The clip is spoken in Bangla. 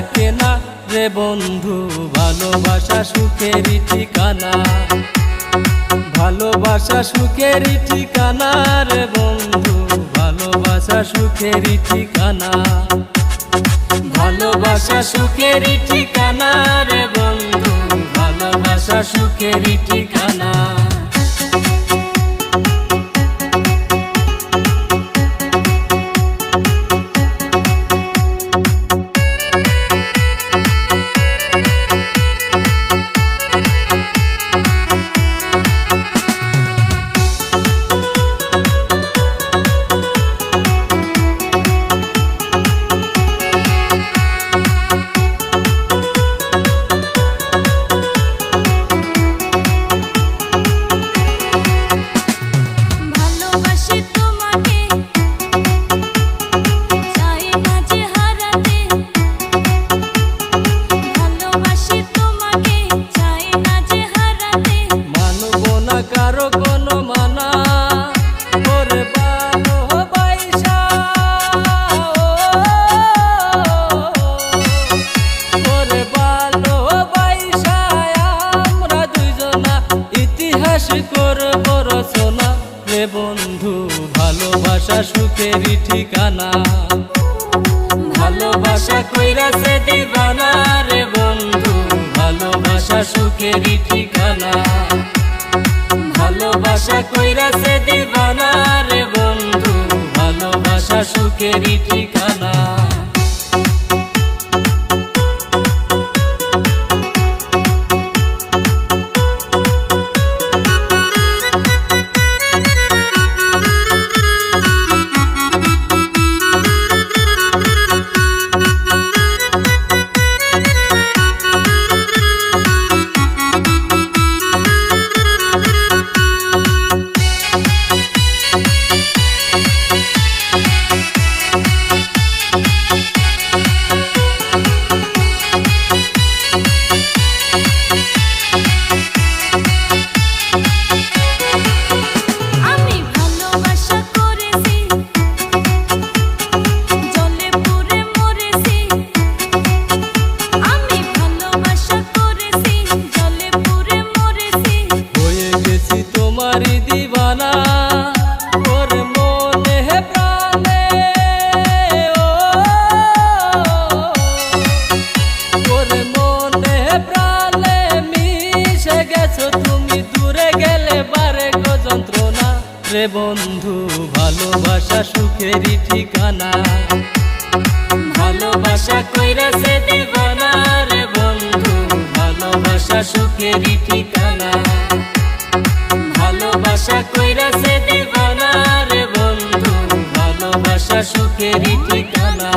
থাকে না রে বন্ধু, ভালোবাসা সুখেরই ঠিকানা। ভালোবাসা সুখেরই ঠিকানা রে বন্ধু, ভালোবাসা সুখেরই ঠিকানা। ভালোবাসা সুখেরই ঠিকানা রে বন্ধু, ভালোবাসা সুখেরই ঠিকানা। কারো কোনো মানা ওরে ভালোবাসা, ওরে ভালোবাসা আমরা দুইজনা ইতিহাস করব রচনা রে বন্ধু, ভালোবাসা সুখেরই ঠিকানা। ভালোবাসা কইরাছে দিবানা রে বন্ধু, ভালোবাসা সুখেরই ঠিকানা। ভালোবাসা কইরাছে দিবানা রে বন্ধু, ভালোবাসা সুখেরই ঠিকানা। তোমারি দিবানা ওর মনে প্রাণে, ওর মনে প্রাণে মিশে গেছো তুমি, দূরে গেলে বারে গো যন্ত্রণা রে বন্ধু, ভালোবাসা সুখেরই ঠিকানা। ভালোবাসা কইরাছে দিবানা রে বন্ধু, ভালোবাসা সুখেরই ঠিকানা। ভালোবাসা কইরাছে দিবানা রে বন্ধু, ভালোবাসা সুখেরই ঠিকানা।